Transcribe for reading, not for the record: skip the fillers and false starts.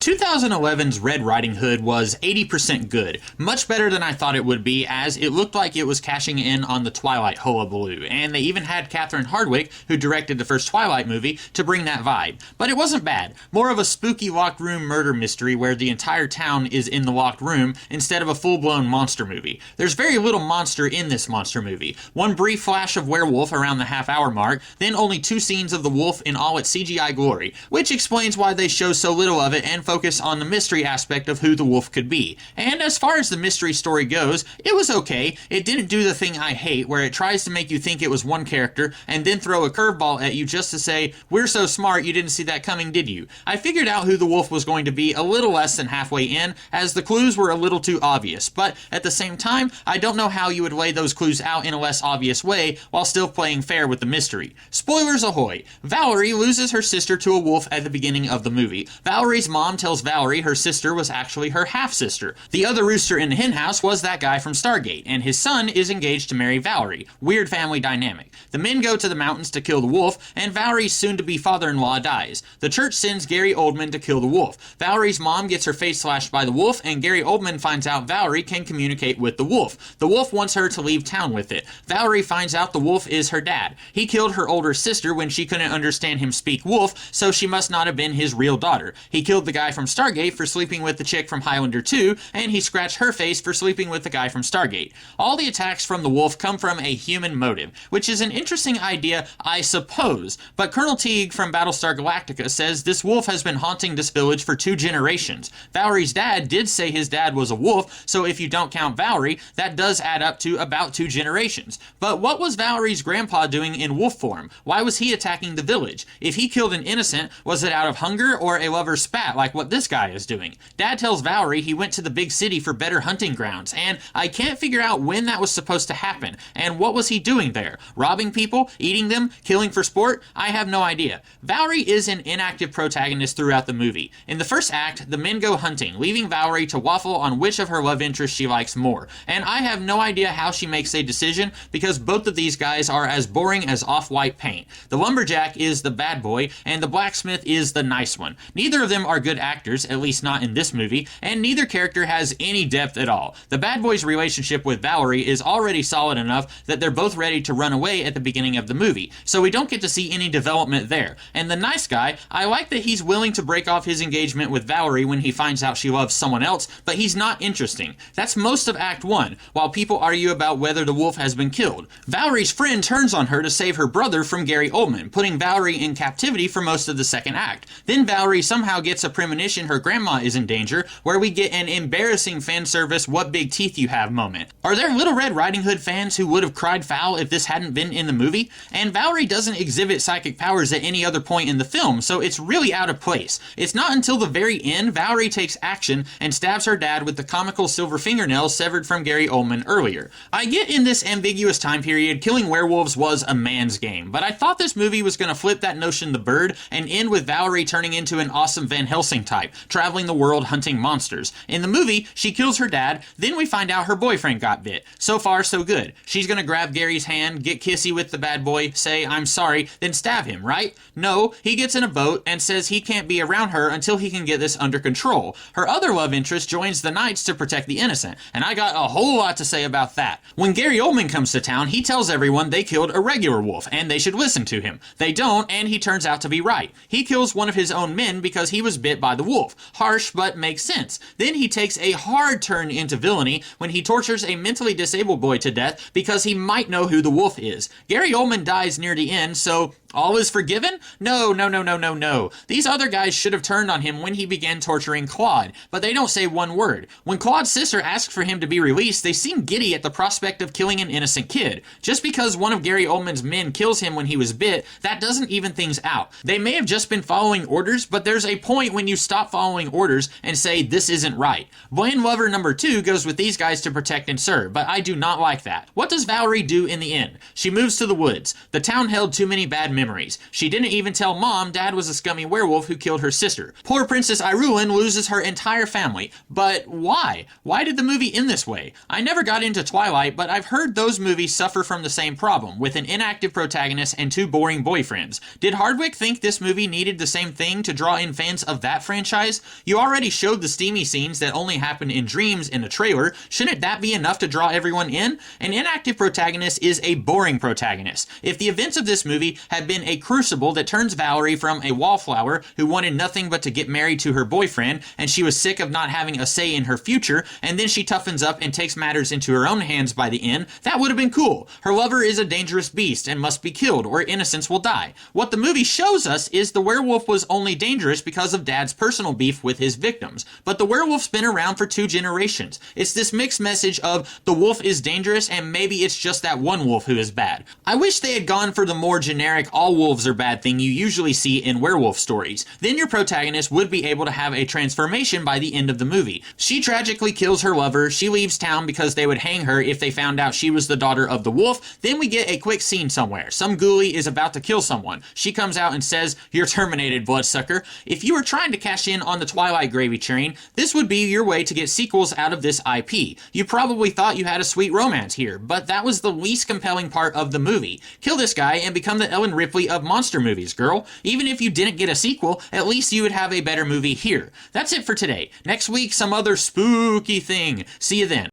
2011's Red Riding Hood was 80% good, much better than I thought it would be, as it looked like it was cashing in on the Twilight hullabaloo, and they even had Catherine Hardwicke, who directed the first Twilight movie, to bring that vibe. But it wasn't bad. More of a spooky locked room murder mystery where the entire town is in the locked room instead of a full-blown monster movie. There's very little monster in this monster movie. One brief flash of werewolf around the half-hour mark, then only 2 scenes of the wolf in all its CGI glory, which explains why they show so little of it and focus on the mystery aspect of who the wolf could be. And as far as the mystery story goes, it was okay. It didn't do the thing I hate, where it tries to make you think it was one character and then throw a curveball at you just to say, "We're so smart you didn't see that coming, did you?" I figured out who the wolf was going to be a little less than halfway in, as the clues were a little too obvious, but at the same time, I don't know how you would lay those clues out in a less obvious way while still playing fair with the mystery. Spoilers ahoy! Valerie loses her sister to a wolf at the beginning of the movie. Valerie's mom tells Valerie her sister was actually her half-sister. The other rooster in the henhouse was that guy from Stargate, and his son is engaged to marry Valerie. Weird family dynamic. The men go to the mountains to kill the wolf, and Valerie's soon-to-be father-in-law dies. The church sends Gary Oldman to kill the wolf. Valerie's mom gets her face slashed by the wolf, and Gary Oldman finds out Valerie can communicate with the wolf. The wolf wants her to leave town with it. Valerie finds out the wolf is her dad. He killed her older sister when she couldn't understand him speak wolf, so she must not have been his real daughter. He killed the guy from Stargate for sleeping with the chick from Highlander 2, and he scratched her face for sleeping with the guy from Stargate. All the attacks from the wolf come from a human motive, which is an interesting idea, I suppose, but Colonel Teague from Battlestar Galactica says this wolf has been haunting this village for 2 generations. Valerie's dad did say his dad was a wolf, so if you don't count Valerie, that does add up to about 2 generations. But what was Valerie's grandpa doing in wolf form? Why was he attacking the village? If he killed an innocent, was it out of hunger or a lover's spat like what this guy is doing? Dad tells Valerie he went to the big city for better hunting grounds, and I can't figure out when that was supposed to happen, and what was he doing there? Robbing people? Eating them? Killing for sport? I have no idea. Valerie is an inactive protagonist throughout the movie. In the first act, the men go hunting, leaving Valerie to waffle on which of her love interests she likes more, and I have no idea how she makes a decision, because both of these guys are as boring as off-white paint. The lumberjack is the bad boy, and the blacksmith is the nice one. Neither of them are good actors, at least not in this movie, and neither character has any depth at all. The bad boy's relationship with Valerie is already solid enough that they're both ready to run away at the beginning of the movie, so we don't get to see any development there. And the nice guy, I like that he's willing to break off his engagement with Valerie when he finds out she loves someone else, but he's not interesting. That's most of Act 1, while people argue about whether the wolf has been killed. Valerie's friend turns on her to save her brother from Gary Oldman, putting Valerie in captivity for most of the second act. Then Valerie somehow gets a premonition her grandma is in danger, where we get an embarrassing fan service "what big teeth you have" moment. Are there Little Red Riding Hood fans who would have cried foul if this hadn't been in the movie? And Valerie doesn't exhibit psychic powers at any other point in the film, so it's really out of place. It's not until the very end Valerie takes action and stabs her dad with the comical silver fingernails severed from Gary Oldman earlier. I get in this ambiguous time period killing werewolves was a man's game, but I thought this movie was going to flip that notion the bird and end with Valerie turning into an awesome Van Helsing type, traveling the world hunting monsters. In the movie, she kills her dad, then we find out her boyfriend got bit. So far, so good. She's gonna grab Gary's hand, get kissy with the bad boy, say "I'm sorry," then stab him, right? No, he gets in a boat and says he can't be around her until he can get this under control. Her other love interest joins the Knights to protect the innocent, and I got a whole lot to say about that. When Gary Oldman comes to town, he tells everyone they killed a regular wolf, and they should listen to him. They don't, and he turns out to be right. He kills one of his own men because he was bit by the wolf. Harsh, but makes sense. Then he takes a hard turn into villainy when he tortures a mentally disabled boy to death because he might know who the wolf is. Gary Oldman dies near the end, so all is forgiven? No. These other guys should have turned on him when he began torturing Claude, but they don't say one word. When Claude's sister asks for him to be released, they seem giddy at the prospect of killing an innocent kid. Just because one of Gary Oldman's men kills him when he was bit, that doesn't even things out. They may have just been following orders, but there's a point when you stop following orders and say this isn't right. Blaine Lover number 2 goes with these guys to protect and serve, but I do not like that. What does Valerie do in the end? She moves to the woods. The town held too many bad memories. She didn't even tell Mom Dad was a scummy werewolf who killed her sister. Poor Princess Irulan loses her entire family. But why? Why did the movie end this way? I never got into Twilight, but I've heard those movies suffer from the same problem, with an inactive protagonist and two boring boyfriends. Did Hardwick think this movie needed the same thing to draw in fans of that franchise? You already showed the steamy scenes that only happen in dreams in a trailer. Shouldn't that be enough to draw everyone in? An inactive protagonist is a boring protagonist. If the events of this movie had been a crucible that turns Valerie from a wallflower who wanted nothing but to get married to her boyfriend, and she was sick of not having a say in her future, and then she toughens up and takes matters into her own hands by the end, that would have been cool. Her lover is a dangerous beast and must be killed, or innocents will die. What the movie shows us is the werewolf was only dangerous because of Dad's personal beef with his victims. But the werewolf's been around for 2 generations. It's this mixed message of the wolf is dangerous and maybe it's just that one wolf who is bad. I wish they had gone for the more generic all wolves are bad thing you usually see in werewolf stories. Then your protagonist would be able to have a transformation by the end of the movie. She tragically kills her lover, she leaves town because they would hang her if they found out she was the daughter of the wolf. Then we get a quick scene somewhere. Some ghoulie is about to kill someone. She comes out and says, "You're terminated, bloodsucker." If you were trying to cash in on the Twilight gravy train, this would be your way to get sequels out of this IP. You probably thought you had a sweet romance here, but that was the least compelling part of the movie. Kill this guy and become the Ellen Ripley of monster movies, girl. Even if you didn't get a sequel, at least you would have a better movie here. That's it for today. Next week, some other spooky thing. See you then.